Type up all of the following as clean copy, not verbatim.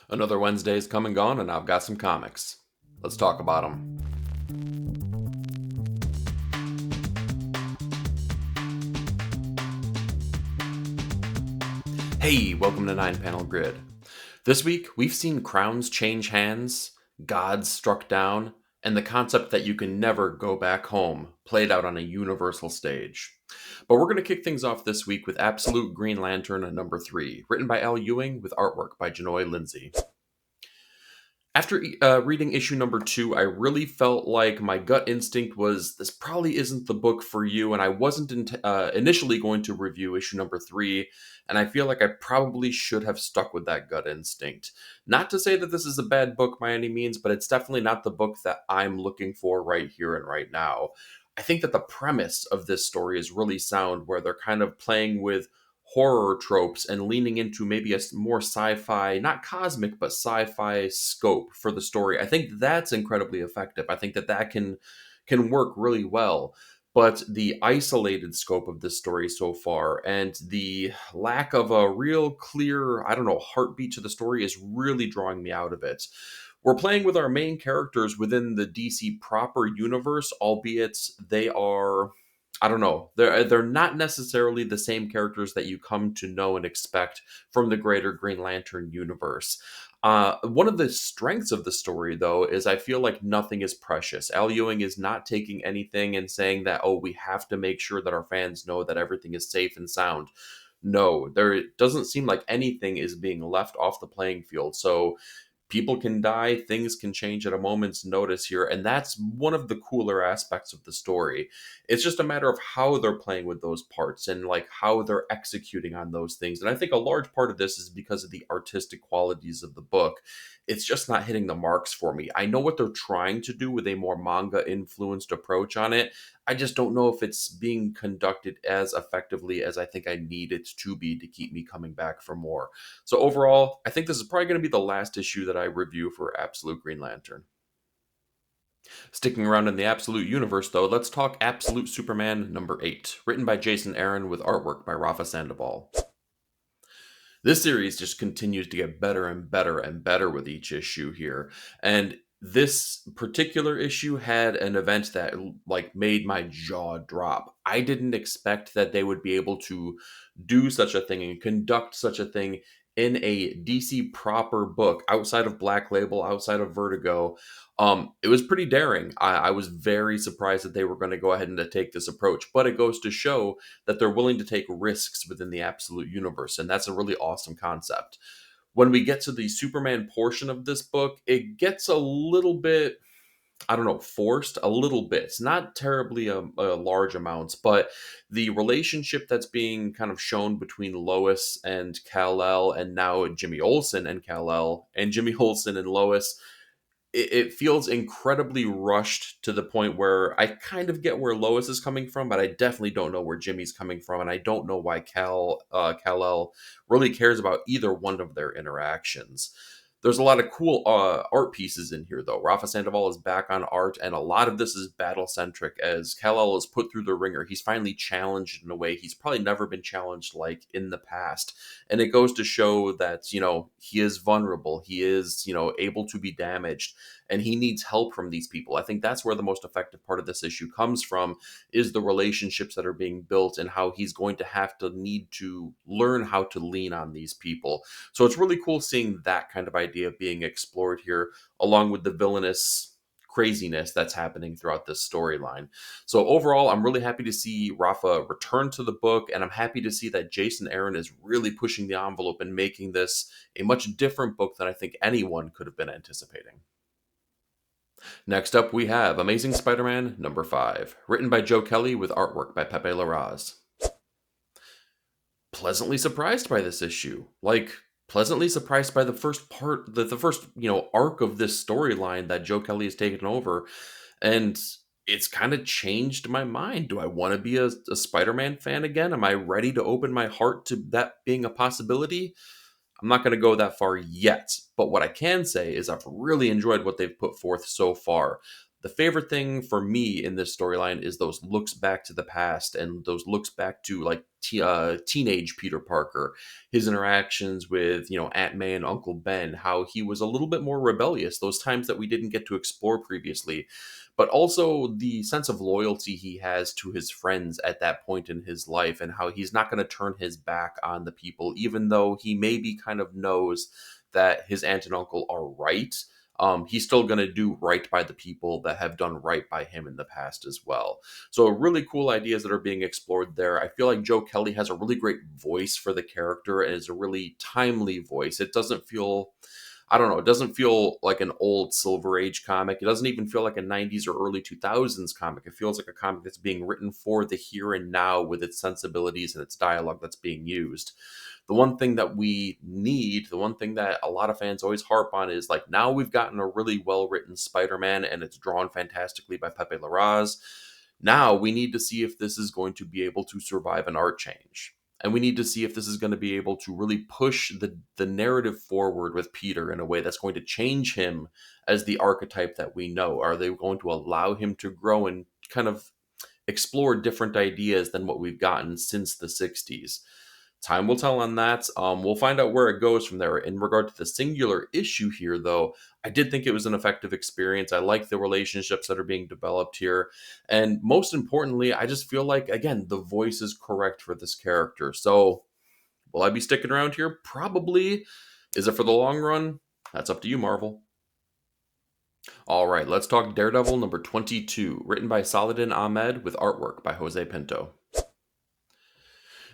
Another Wednesday's come and gone, and I've got some comics. Let's talk about them. Hey, welcome to 9 Panel Grid. This week, we've seen crowns change hands, gods struck down, and the concept that you can never go back home played out on a universal stage. But we're going to kick things off this week with Absolute Green Lantern number 3, written by Al Ewing with artwork by Janoy Lindsay. After reading issue number 2, I really felt like my gut instinct was this probably isn't the book for you, and I wasn't initially going to review issue number 3, and I feel like I probably should have stuck with that gut instinct. Not to say that this is a bad book by any means, but it's definitely not the book that I'm looking for right here and right now. I think that the premise of this story is really sound, where they're kind of playing with horror tropes and leaning into maybe a more sci-fi, not cosmic, but sci-fi scope for the story. I think that's incredibly effective. I think that can work really well. But the isolated scope of this story so far and the lack of a real clear, I don't know, heartbeat to the story is really drawing me out of it. We're playing with our main characters within the DC proper universe, albeit they are, I don't know. They're not necessarily the same characters that you come to know and expect from the greater Green Lantern universe. One of the strengths of the story, though, is I feel like nothing is precious. Al Ewing is not taking anything and saying that, oh, we have to make sure that our fans know that everything is safe and sound. No, there doesn't seem like anything is being left off the playing field. So people can die, things can change at a moment's notice here, and that's one of the cooler aspects of the story. It's just a matter of how they're playing with those parts and like how they're executing on those things. And I think a large part of this is because of the artistic qualities of the book. It's just not hitting the marks for me. I know what they're trying to do with a more manga influenced approach on it. I just don't know if it's being conducted as effectively as I think I need it to be to keep me coming back for more. So overall, I think this is probably going to be the last issue that I review for Absolute Green Lantern. Sticking around in the Absolute universe, though, let's talk Absolute Superman number 8, written by Jason Aaron with artwork by Rafa Sandoval. This series just continues to get better and better and better with each issue here. And this particular issue had an event that like made my jaw drop. I didn't expect that they would be able to do such a thing and conduct such a thing in a DC proper book outside of Black Label, outside of Vertigo. It was pretty daring. I was very surprised that they were going to go ahead and to take this approach, but it goes to show that they're willing to take risks within the Absolute universe, and that's a really awesome concept. When we get to the Superman portion of this book, it gets a little bit, I don't know, forced a little bit. It's not terribly large amounts, but the relationship that's being kind of shown between Lois and Kal-El, and now Jimmy Olsen and Kal-El, and Jimmy Olsen and Lois, it feels incredibly rushed to the point where I kind of get where Lois is coming from, but I definitely don't know where Jimmy's coming from, and I don't know why Kal-El really cares about either one of their interactions. There's a lot of cool art pieces in here, though. Rafa Sandoval is back on art, and a lot of this is battle-centric. As Kal-El is put through the ringer, he's finally challenged in a way he's probably never been challenged like in the past. And it goes to show that, he is vulnerable. He is, able to be damaged, and he needs help from these people. I think that's where the most effective part of this issue comes from, is the relationships that are being built and how he's going to have to need to learn how to lean on these people. So it's really cool seeing that kind of idea being explored here, along with the villainous craziness that's happening throughout this storyline. So overall, I'm really happy to see Rafa return to the book, and I'm happy to see that Jason Aaron is really pushing the envelope and making this a much different book than I think anyone could have been anticipating. Next up, we have Amazing Spider-Man number 5, written by Joe Kelly with artwork by Pepe Larraz. Pleasantly surprised by this issue. Pleasantly surprised by the first part, the first, arc of this storyline that Joe Kelly has taken over. And it's kind of changed my mind. Do I want to be a Spider-Man fan again? Am I ready to open my heart to that being a possibility? I'm not going to go that far yet, but what I can say is I've really enjoyed what they've put forth so far. The favorite thing for me in this storyline is those looks back to the past and those looks back to like teenage Peter Parker, his interactions with, Aunt May and Uncle Ben, how he was a little bit more rebellious, those times that we didn't get to explore previously, but also the sense of loyalty he has to his friends at that point in his life, and how he's not going to turn his back on the people, even though he maybe kind of knows that his aunt and uncle are right. He's still going to do right by the people that have done right by him in the past as well. So really cool ideas that are being explored there. I feel like Joe Kelly has a really great voice for the character and is a really timely voice. It doesn't feel, I don't know, it doesn't feel like an old Silver Age comic. It doesn't even feel like a 90s or early 2000s comic. It feels like a comic that's being written for the here and now with its sensibilities and its dialogue that's being used. The one thing that we need, the one thing that a lot of fans always harp on is like, now we've gotten a really well-written Spider-Man and it's drawn fantastically by Pepe Larraz. Now we need to see if this is going to be able to survive an art change. And we need to see if this is going to be able to really push the narrative forward with Peter in a way that's going to change him as the archetype that we know. Are they going to allow him to grow and kind of explore different ideas than what we've gotten since the 60s? Time will tell on that. We'll find out where it goes from there. In regard to the singular issue here, though, I did think it was an effective experience. I like the relationships that are being developed here. And most importantly, I just feel like, again, the voice is correct for this character. So will I be sticking around here? Probably. Is it for the long run? That's up to you, Marvel. All right, let's talk Daredevil number 22, written by Saladin Ahmed with artwork by Jose Pinto.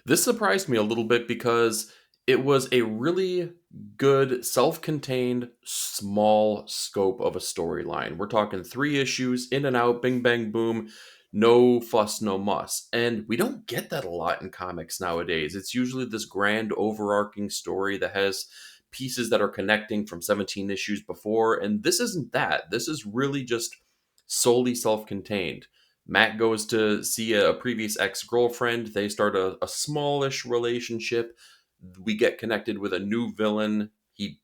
This surprised me a little bit because it was a really good, self-contained, small scope of a storyline. We're talking 3 issues, in and out, bing, bang, boom, no fuss, no muss. And we don't get that a lot in comics nowadays. It's usually this grand, overarching story that has pieces that are connecting from 17 issues before, and this isn't that. This is really just solely self-contained. Matt goes to see a previous ex-girlfriend. They start a smallish relationship. We get connected with a new villain. He,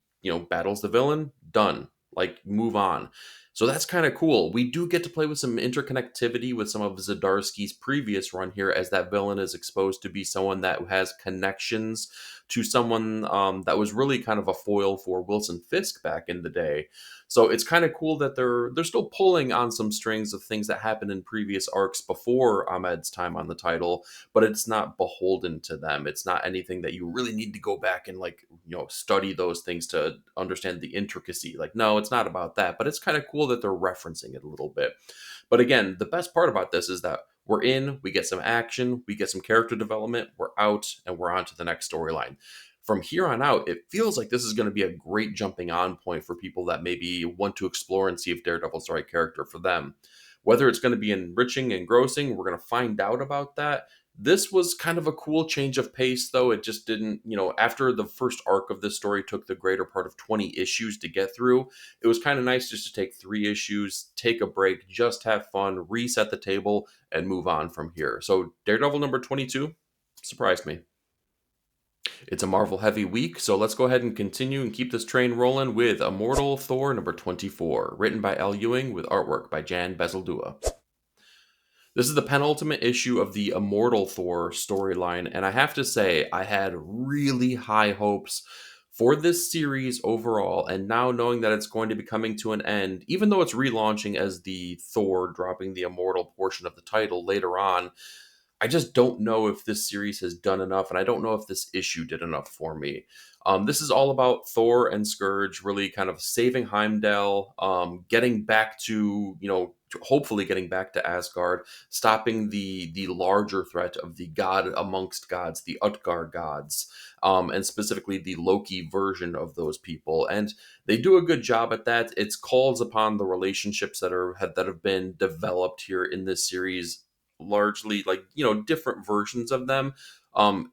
battles the villain. Done. Like, move on. So that's kind of cool. We do get to play with some interconnectivity with some of Zdarsky's previous run here, as that villain is exposed to be someone that has connections to someone that was really kind of a foil for Wilson Fisk back in the day. So it's kind of cool that they're still pulling on some strings of things that happened in previous arcs before Ahmed's time on the title, but it's not beholden to them. It's not anything that you really need to go back and study those things to understand the intricacy. Like, no, it's not about that, but it's kind of cool that they're referencing it a little bit. But again, the best part about this is that we're in, we get some action, we get some character development, we're out, and we're on to the next storyline. From here on out, it feels like this is going to be a great jumping on point for people that maybe want to explore and see if Daredevil's the right character for them. Whether it's going to be enriching and engrossing, we're going to find out about that. This was kind of a cool change of pace, though. It just didn't, after the first arc of this story took the greater part of 20 issues to get through, it was kind of nice just to take 3 issues, take a break, just have fun, reset the table, and move on from here. So Daredevil number 22 surprised me. It's a Marvel heavy week, so let's go ahead and continue and keep this train rolling with Immortal Thor number 24, written by Al Ewing with artwork by Jan Bezaldua. This is the penultimate issue of the Immortal Thor storyline, and I have to say, I had really high hopes for this series overall, and now knowing that it's going to be coming to an end, even though it's relaunching as the Thor, dropping the Immortal portion of the title later on, I just don't know if this series has done enough, and I don't know if this issue did enough for me. This is all about Thor and Scourge really kind of saving Heimdall, getting back to, hopefully getting back to Asgard, stopping the larger threat of the god amongst gods, the Utgard gods, and specifically the Loki version of those people. And they do a good job at that. It calls upon the relationships that have been developed here in this series, largely different versions of them.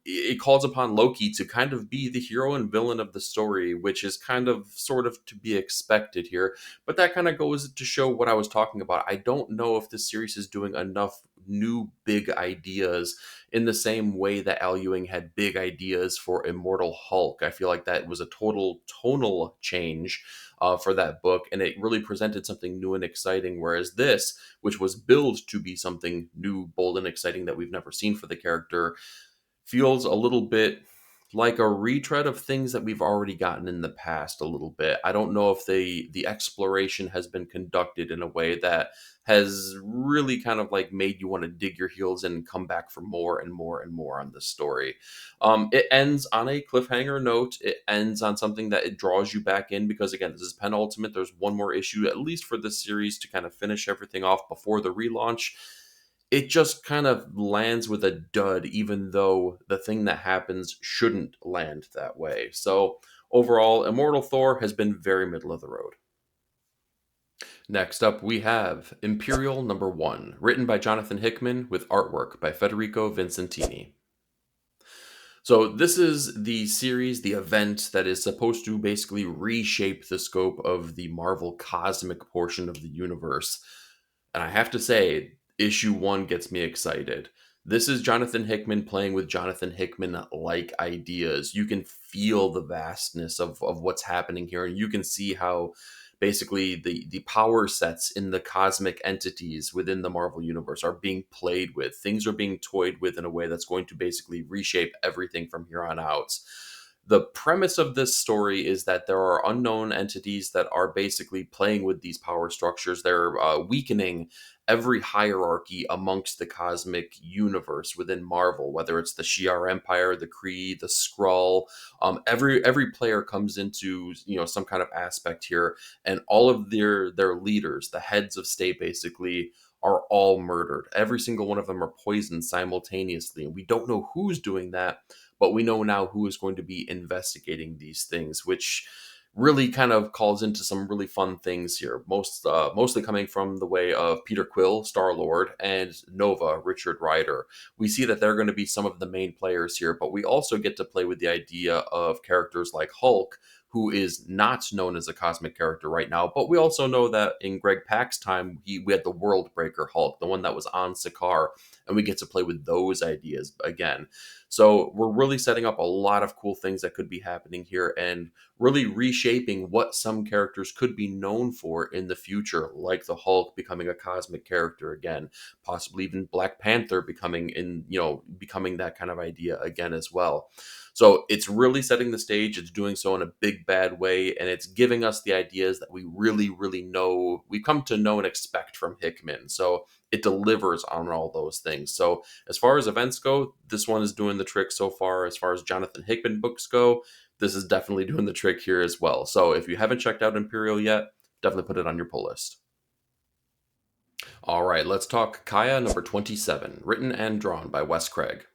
It calls upon Loki to kind of be the hero and villain of the story, which is kind of sort of to be expected here. But that kind of goes to show what I was talking about. I don't know if this series is doing enough new big ideas in the same way that Al Ewing had big ideas for Immortal Hulk. I feel like that was a total tonal change for that book, and it really presented something new and exciting. Whereas this, which was billed to be something new, bold, and exciting that we've never seen for the character, feels a little bit like a retread of things that we've already gotten in the past a little bit. I don't know if the exploration has been conducted in a way that has really kind of like made you want to dig your heels in and come back for more and more and more on this story. It ends on a cliffhanger note. It ends on something that it draws you back in because, again, this is penultimate. There's one more issue, at least for this series, to kind of finish everything off before the relaunch. It just kind of lands with a dud, even though the thing that happens shouldn't land that way. So, overall, Immortal Thor has been very middle of the road. Next up, we have Imperial #1, written by Jonathan Hickman with artwork by Federico Vincentini. So, this is the series, the event that is supposed to basically reshape the scope of the Marvel cosmic portion of the universe. And I have to say, issue 1 gets me excited. This is Jonathan Hickman playing with Jonathan Hickman like ideas. You can feel the vastness of what's happening here, and you can see how basically the power sets in the cosmic entities within the Marvel universe are being played with. Things are being toyed with in a way that's going to basically reshape everything from here on out. The premise of this story is that there are unknown entities that are basically playing with these power structures. They're weakening every hierarchy amongst the cosmic universe within Marvel, whether it's the Shi'ar Empire, the Kree, the Skrull. Every player comes into some kind of aspect here, and all of their leaders, the heads of state, basically are all murdered. Every single one of them are poisoned simultaneously, and we don't know who's doing that, but we know now who is going to be investigating these things, which really kind of calls into some really fun things here. Mostly coming from the way of Peter Quill, Star-Lord, and Nova, Richard Rider. We see that they're going to be some of the main players here, but we also get to play with the idea of characters like Hulk, who is not known as a cosmic character right now, but we also know that in Greg Pak's time, we had the World Breaker Hulk, the one that was on Sakaar, and we get to play with those ideas again. So we're really setting up a lot of cool things that could be happening here, and really reshaping what some characters could be known for in the future, like the Hulk becoming a cosmic character again, possibly even Black Panther becoming that kind of idea again as well. So it's really setting the stage. It's doing so in a big bad way, and it's giving us the ideas that we really, really know, we come to know and expect from Hickman. So it delivers on all those things. So as far as events go, this one is doing the trick so far. As far as Jonathan Hickman books go, this is definitely doing the trick here as well. So if you haven't checked out Imperial yet, definitely put it on your pull list. All right, let's talk Kaya #27, written and drawn by Wes Craig.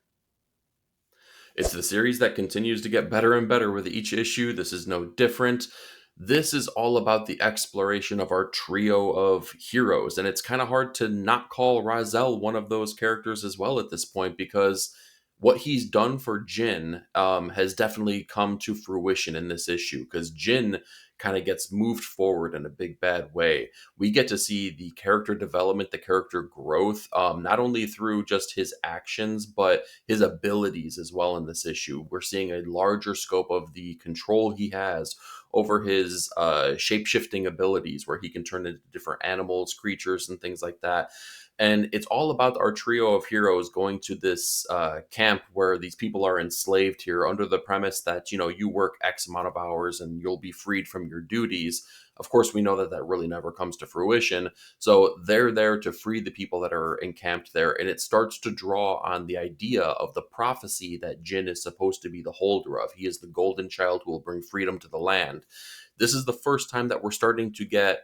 It's the series that continues to get better and better with each issue. This is no different. This is all about the exploration of our trio of heroes, and it's kind of hard to not call Razel one of those characters as well at this point, because what he's done for Jin has definitely come to fruition in this issue, because Jin kind of gets moved forward in a big bad way. We get to see the character development, the character growth, not only through just his actions, but his abilities as well in this issue. We're seeing a larger scope of the control he has over his shape-shifting abilities, where he can turn into different animals, creatures, and things like that. And it's all about our trio of heroes going to this camp where these people are enslaved here under the premise that, you work X amount of hours and you'll be freed from your duties. Of course, we know that that really never comes to fruition. So they're there to free the people that are encamped there. And it starts to draw on the idea of the prophecy that Jin is supposed to be the holder of. He is the golden child who will bring freedom to the land. This is the first time that we're starting to get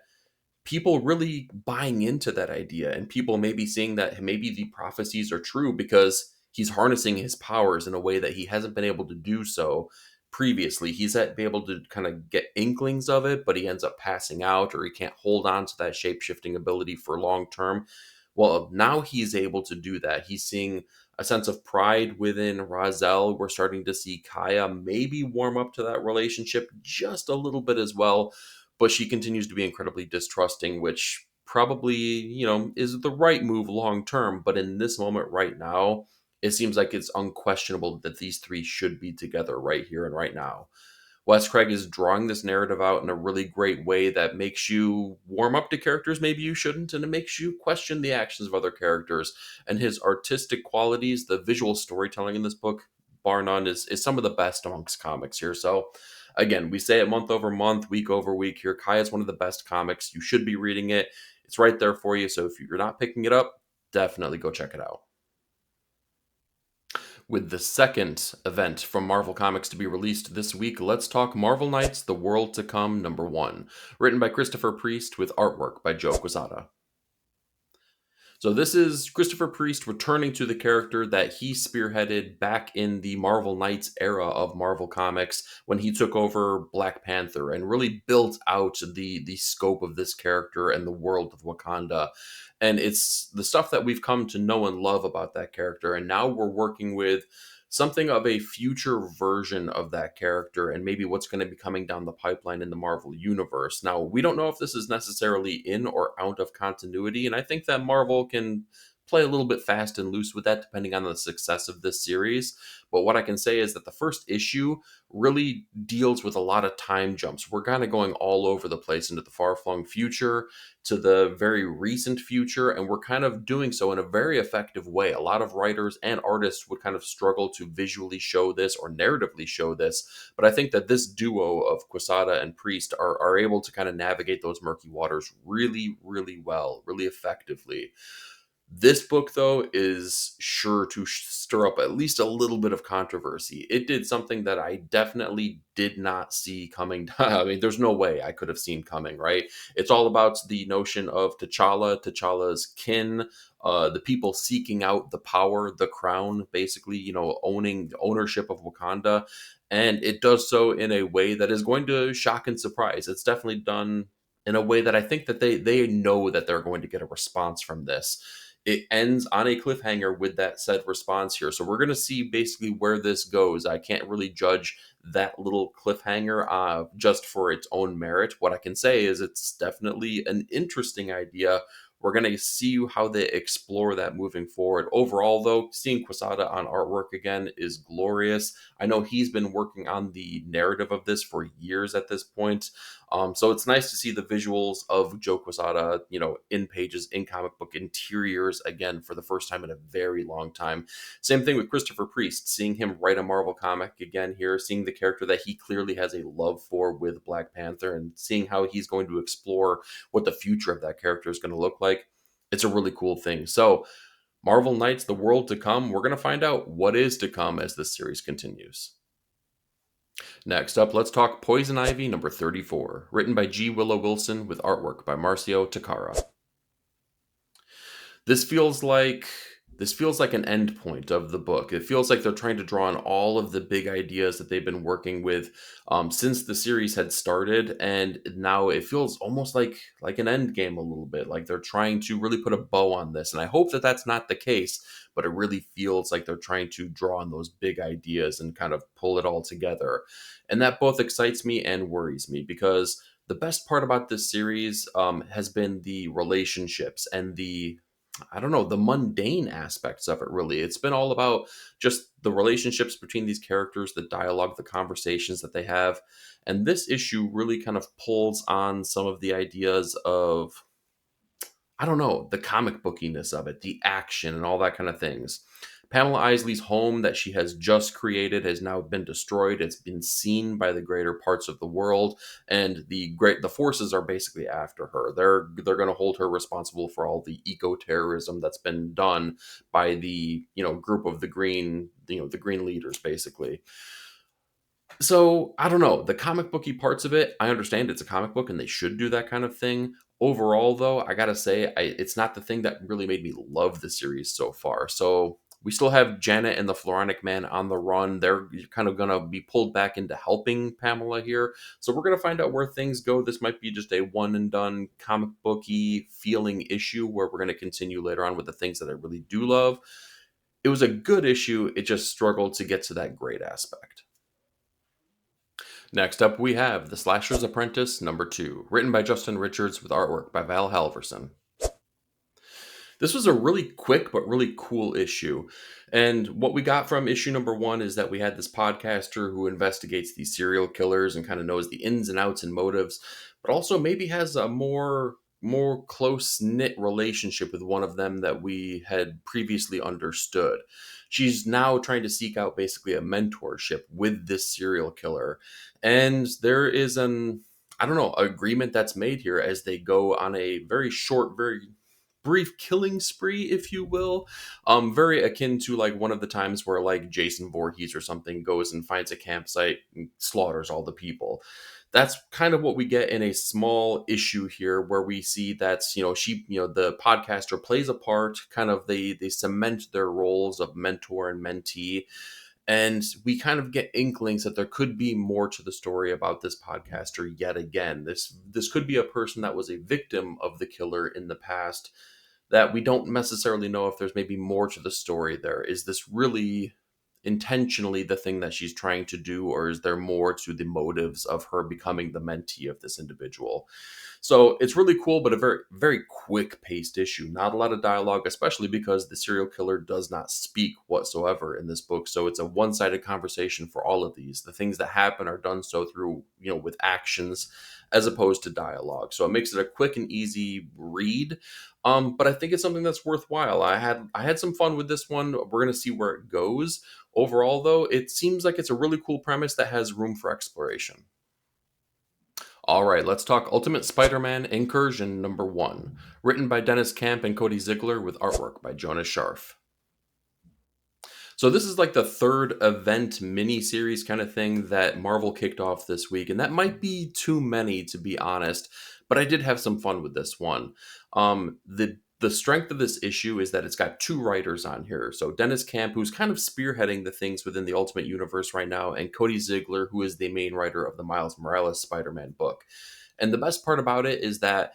people really buying into that idea, and people maybe seeing that maybe the prophecies are true, because he's harnessing his powers in a way that he hasn't been able to do so previously. He's been able to kind of get inklings of it, but he ends up passing out, or he can't hold on to that shape-shifting ability for long term. Well, now he's able to do that. He's seeing a sense of pride within Razel. We're starting to see Kaya maybe warm up to that relationship just a little bit as well, but she continues to be incredibly distrusting, which probably, is the right move long term. But in this moment right now, it seems like it's unquestionable that these three should be together right here and right now. Wes Craig is drawing this narrative out in a really great way that makes you warm up to characters maybe you shouldn't, and it makes you question the actions of other characters. And his artistic qualities, the visual storytelling in this book, bar none, is some of the best amongst comics here. So, again, we say it month over month, week over week here. Kai is one of the best comics. You should be reading it. It's right there for you. So, if you're not picking it up, definitely go check it out. With the second event from Marvel Comics to be released this week, let's talk Marvel Knights The World to Come #1, written by Christopher Priest with artwork by Joe Quesada. So this is Christopher Priest returning to the character that he spearheaded back in the Marvel Knights era of Marvel Comics when he took over Black Panther and really built out the scope of this character and the world of Wakanda. And it's the stuff that we've come to know and love about that character. And now we're working with something of a future version of that character and maybe what's going to be coming down the pipeline in the Marvel universe. Now, we don't know if this is necessarily in or out of continuity, and I think that Marvel can play a little bit fast and loose with that depending on the success of this series. But what I can say is that the first issue really deals with a lot of time jumps. We're kind of going all over the place into the far-flung future to the very recent future, and we're kind of doing so in a very effective way. A lot of writers and artists would kind of struggle to visually show this or narratively show this, but I think that this duo of Quesada and Priest are able to kind of navigate those murky waters really, really well, really effectively. This book, though, is sure to stir up at least a little bit of controversy. It did something that I definitely did not see coming. I mean, there's no way I could have seen coming, right? It's all about the notion of T'Challa, T'Challa's kin, the people seeking out the power, the crown, basically, owning ownership of Wakanda. And it does so in a way that is going to shock and surprise. It's definitely done in a way that I think that they know that they're going to get a response from this. It ends on a cliffhanger with that said response here. So we're going to see basically where this goes. I can't really judge that little cliffhanger just for its own merit. What I can say is it's definitely an interesting idea. We're going to see how they explore that moving forward. Overall, though, seeing Quesada on artwork again is glorious. I know he's been working on the narrative of this for years at this point. So it's nice to see the visuals of Joe Quesada, in pages, in comic book interiors again for the first time in a very long time. Same thing with Christopher Priest, seeing him write a Marvel comic again here, seeing the character that he clearly has a love for with Black Panther and seeing how he's going to explore what the future of that character is going to look like. It's a really cool thing. So Marvel Knights, The World to Come, we're going to find out what is to come as this series continues. Next up, let's talk Poison Ivy #34, written by G. Willow Wilson with artwork by Marcio Takara. This feels like an end point of the book. It feels like they're trying to draw on all of the big ideas that they've been working with since the series had started, and now it feels almost like an end game a little bit. Like they're trying to really put a bow on this, and I hope that that's not the case. But it really feels like they're trying to draw on those big ideas and kind of pull it all together, and that both excites me and worries me because the best part about this series has been the relationships and the I don't know, the mundane aspects of it, really. It's been all about just the relationships between these characters, the dialogue, the conversations that they have. And this issue really kind of pulls on some of the ideas of, I don't know, the comic bookiness of it, the action, and all that kind of things. Pamela Isley's home that she has just created has now been destroyed. It's been seen by the greater parts of the world, and the forces are basically after her. They're going to hold her responsible for all the eco terrorism that's been done by the group of the green leaders, basically. So I don't know, the comic booky parts of it. I understand it's a comic book and they should do that kind of thing. Overall, though, I gotta say, it's not the thing that really made me love the series so far. So we still have Janet and the Floronic Man on the run. They're kind of gonna be pulled back into helping Pamela here. So we're gonna find out where things go. This might be just a one and done comic booky feeling issue where we're gonna continue later on with the things that I really do love. It was a good issue. It just struggled to get to that great aspect. Next up, we have The Slasher's Apprentice #2, written by Justin Richards with artwork by Val Halverson. This was a really quick but really cool issue. And what we got from issue #1 is that we had this podcaster who investigates these serial killers and kind of knows the ins and outs and motives, but also maybe has a more close knit relationship with one of them that we had previously understood. She's now trying to seek out basically a mentorship with this serial killer. And there is an I don't know, agreement that's made here as they go on a very short, very brief killing spree, if you will. Very akin to like one of the times where like Jason Voorhees or something goes and finds a campsite and slaughters all the people. That's kind of what we get in a small issue here, where we see that the podcaster plays a part. Kind of they cement their roles of mentor and mentee, and we kind of get inklings that there could be more to the story about this podcaster yet again. This could be a person that was a victim of the killer in the past, that we don't necessarily know if there's maybe more to the story there. Is this really intentionally the thing that she's trying to do, or is there more to the motives of her becoming the mentee of this individual? So it's really cool, but a very, very quick paced issue. Not a lot of dialogue, especially because the serial killer does not speak whatsoever in this book. So it's a one sided conversation for all of these. The things that happen are done so through, with actions as opposed to dialogue. So it makes it a quick and easy read. But I think it's something that's worthwhile. I had some fun with this one. We're gonna see where it goes. Overall, though, it seems like it's a really cool premise that has room for exploration. All right, let's talk Ultimate Spider-Man Incursion #1, written by Dennis Camp and Cody Ziegler with artwork by Jonas Scharf. So this is like the third event mini-series kind of thing that Marvel kicked off this week, and that might be too many, to be honest, but I did have some fun with this one. The strength of this issue is that it's got two writers on here. So Dennis Camp, who's kind of spearheading the things within the Ultimate Universe right now, and Cody Ziegler, who is the main writer of the Miles Morales Spider-Man book. And the best part about it is that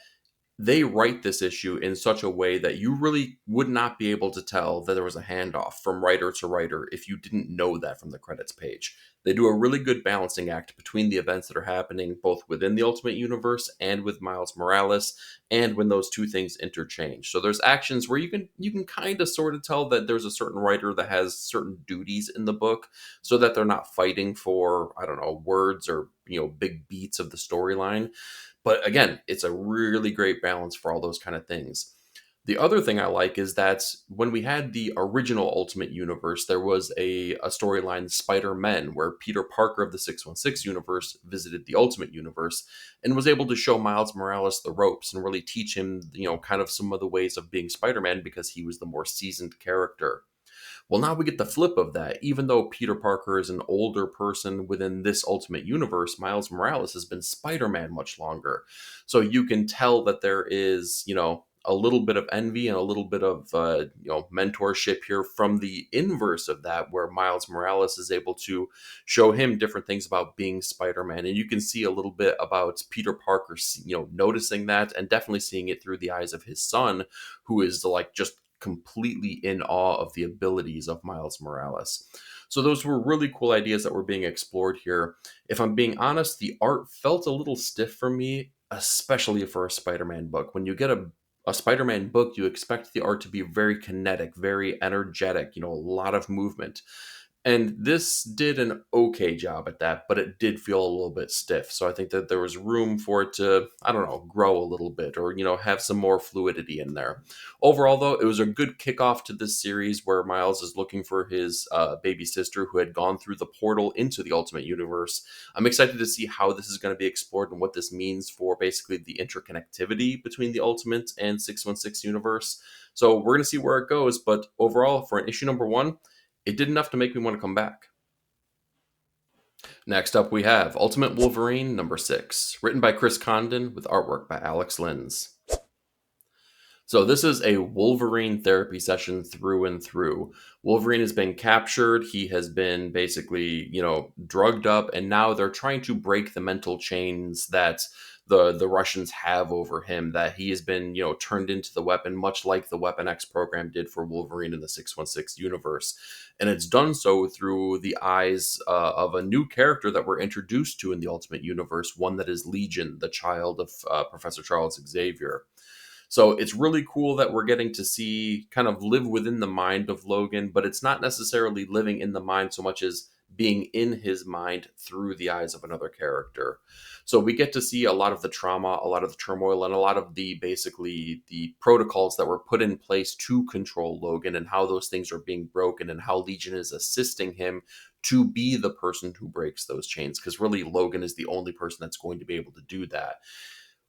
they write this issue in such a way that you really would not be able to tell that there was a handoff from writer to writer if you didn't know that from the credits page. They do a really good balancing act between the events that are happening both within the Ultimate Universe and with Miles Morales, and when those two things interchange. So there's actions where you can kind of sort of tell that there's a certain writer that has certain duties in the book, so that they're not fighting for, I don't know, words or big beats of the storyline. But again, it's a really great balance for all those kind of things. The other thing I like is that when we had the original Ultimate Universe, there was a storyline, Spider-Men, where Peter Parker of the 616 universe visited the Ultimate Universe and was able to show Miles Morales the ropes and really teach him, kind of some of the ways of being Spider-Man, because he was the more seasoned character. Well, now we get the flip of that. Even though Peter Parker is an older person within this Ultimate Universe, Miles Morales has been Spider-Man much longer. So you can tell that there is, a little bit of envy and a little bit of, mentorship here from the inverse of that, where Miles Morales is able to show him different things about being Spider-Man. And you can see a little bit about Peter Parker, noticing that, and definitely seeing it through the eyes of his son, who is like just completely in awe of the abilities of Miles Morales. So those were really cool ideas that were being explored here. If I'm being honest, the art felt a little stiff for me, especially for a Spider-Man book. When you get a Spider-Man book, you expect the art to be very kinetic, very energetic, a lot of movement. And this did an okay job at that, but it did feel a little bit stiff. So I think that there was room for it to, I don't know, grow a little bit, or, have some more fluidity in there. Overall, though, it was a good kickoff to this series, where Miles is looking for his baby sister who had gone through the portal into the Ultimate Universe. I'm excited to see how this is going to be explored and what this means for basically the interconnectivity between the Ultimate and 616 universe. So we're going to see where it goes. But overall, for an issue #1, it did enough to make me want to come back. Next up, we have Ultimate Wolverine #6, written by Chris Condon with artwork by Alex Linz. So this is a Wolverine therapy session through and through. Wolverine has been captured. He has been basically, drugged up, and now they're trying to break the mental chains that the Russians have over him, that he has been, turned into the weapon, much like the Weapon X program did for Wolverine in the 616 universe. And it's done so through the eyes of a new character that we're introduced to in the Ultimate Universe, one that is Legion, the child of Professor Charles Xavier. So it's really cool that we're getting to see kind of live within the mind of Logan, but it's not necessarily living in the mind so much as being in his mind through the eyes of another character. So we get to see a lot of the trauma, a lot of the turmoil, and a lot of the basically the protocols that were put in place to control Logan, and how those things are being broken, and how Legion is assisting him to be the person who breaks those chains. Because really, Logan is the only person that's going to be able to do that.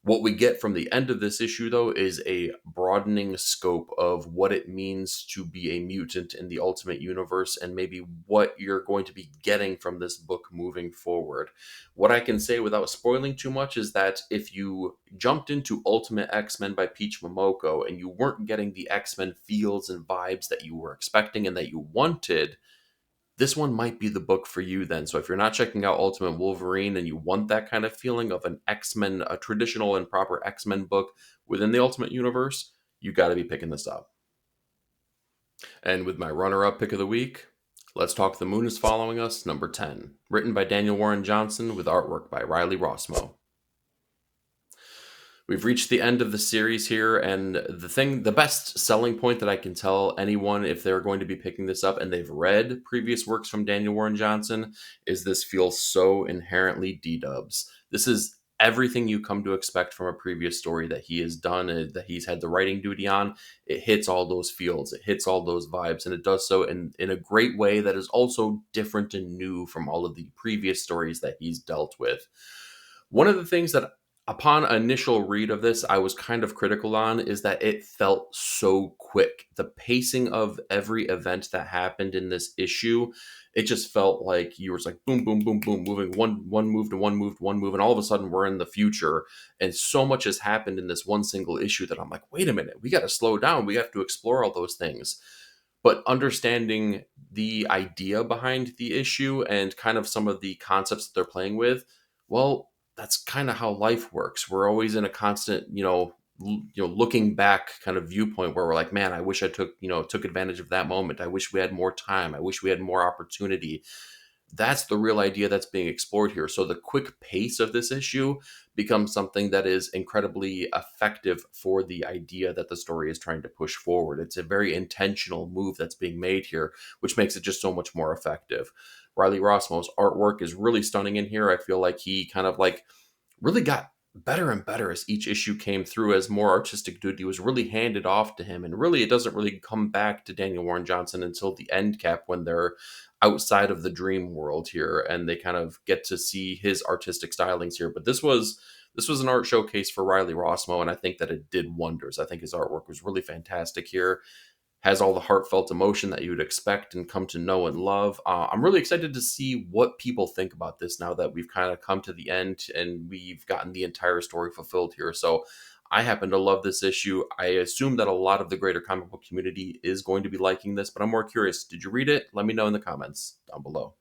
What we get from the end of this issue, though, is a broadening scope of what it means to be a mutant in the Ultimate Universe, and maybe what you're going to be getting from this book moving forward. What I can say without spoiling too much is that if you jumped into Ultimate X-Men by Peach Momoko and you weren't getting the X-Men feels and vibes that you were expecting and that you wanted, this one might be the book for you then. So if you're not checking out Ultimate Wolverine and you want that kind of feeling of an X-Men, a traditional and proper X-Men book within the Ultimate Universe, you got to be picking this up. And with my runner-up pick of the week, let's talk The Moon is Following Us, number 10. Written by Daniel Warren Johnson with artwork by Riley Rossmo. We've reached the end of the series here, and the best selling point that I can tell anyone if they're going to be picking this up and they've read previous works from Daniel Warren Johnson is this feels so inherently D-dubs. This is everything you come to expect from a previous story that he has done, that he's had the writing duty on. It hits all those feels, it hits all those vibes, and it does so in a great way that is also different and new from all of the previous stories that he's dealt with. One of the things that upon initial read of this, I was kind of critical on is that it felt so quick. The pacing of every event that happened in this issue, it just felt like you were like boom, boom, boom, boom, moving one move to one move to one move, and all of a sudden we're in the future. And so much has happened in this one single issue that I'm like, wait a minute, we got to slow down. We have to explore all those things. But understanding the idea behind the issue and kind of some of the concepts that they're playing with, well, that's kind of how life works. We're always in a constant, looking back kind of viewpoint where we're like, man, I wish I took advantage of that moment. I wish we had more time. I wish we had more opportunity. That's the real idea that's being explored here. So the quick pace of this issue becomes something that is incredibly effective for the idea that the story is trying to push forward. It's a very intentional move that's being made here, which makes it just so much more effective. Riley Rossmo's artwork is really stunning in here. I feel like he kind of really got better and better as each issue came through, as more artistic duty was really handed off to him. And really, it doesn't really come back to Daniel Warren Johnson until the end cap, when they're outside of the dream world here and they kind of get to see his artistic stylings here. But this was an art showcase for Riley Rossmo, and I think that it did wonders. I think his artwork was really fantastic here. Has all the heartfelt emotion that you would expect and come to know and love. I'm really excited to see what people think about this now that we've kind of come to the end and we've gotten the entire story fulfilled here. So I happen to love this issue. I assume that a lot of the greater comic book community is going to be liking this, but I'm more curious. Did you read it? Let me know in the comments down below.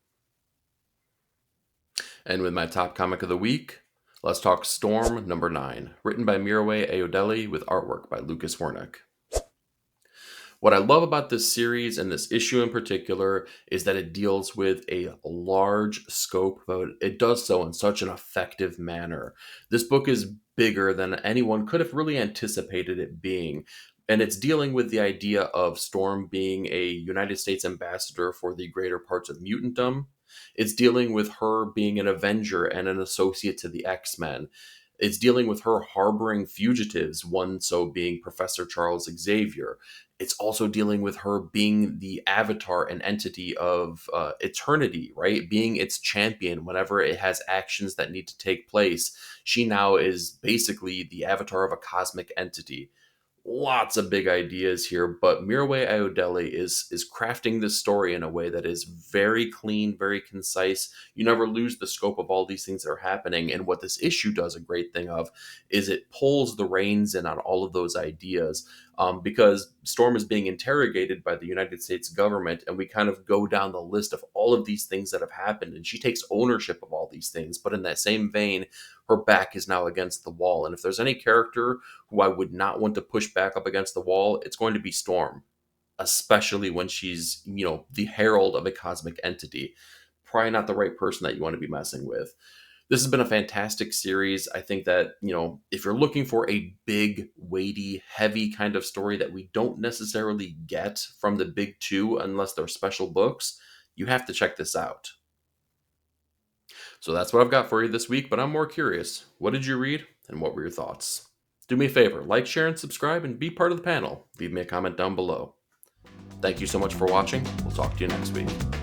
And with my top comic of the week, let's talk Storm number 9, written by Mireille Ayodele with artwork by Lucas Wernick. What I love about this series and this issue in particular is that it deals with a large scope, but it does so in such an effective manner. This book is bigger than anyone could have really anticipated it being. And it's dealing with the idea of Storm being a United States ambassador for the greater parts of mutantdom. It's dealing with her being an Avenger and an associate to the X-Men. It's dealing with her harboring fugitives, one so being Professor Charles Xavier. It's also dealing with her being the avatar and entity of eternity, right? Being its champion whenever it has actions that need to take place. She now is basically the avatar of a cosmic entity. Lots of big ideas here, but Mireille Ayodele is crafting this story in a way that is very clean, very concise. You never lose the scope of all these things that are happening. And what this issue does a great thing of is it pulls the reins in on all of those ideas, because Storm is being interrogated by the United States government, and we kind of go down the list of all of these things that have happened, and she takes ownership of all these things. But in that same vein, her back is now against the wall. And if there's any character who I would not want to push back up against the wall, it's going to be Storm, especially when she's, the herald of a cosmic entity. Probably not the right person that you want to be messing with. This has been a fantastic series. I think that, if you're looking for a big, weighty, heavy kind of story that we don't necessarily get from the big two unless they're special books, you have to check this out. So that's what I've got for you this week, but I'm more curious. What did you read and what were your thoughts? Do me a favor, like, share, and subscribe and be part of the panel. Leave me a comment down below. Thank you so much for watching. We'll talk to you next week.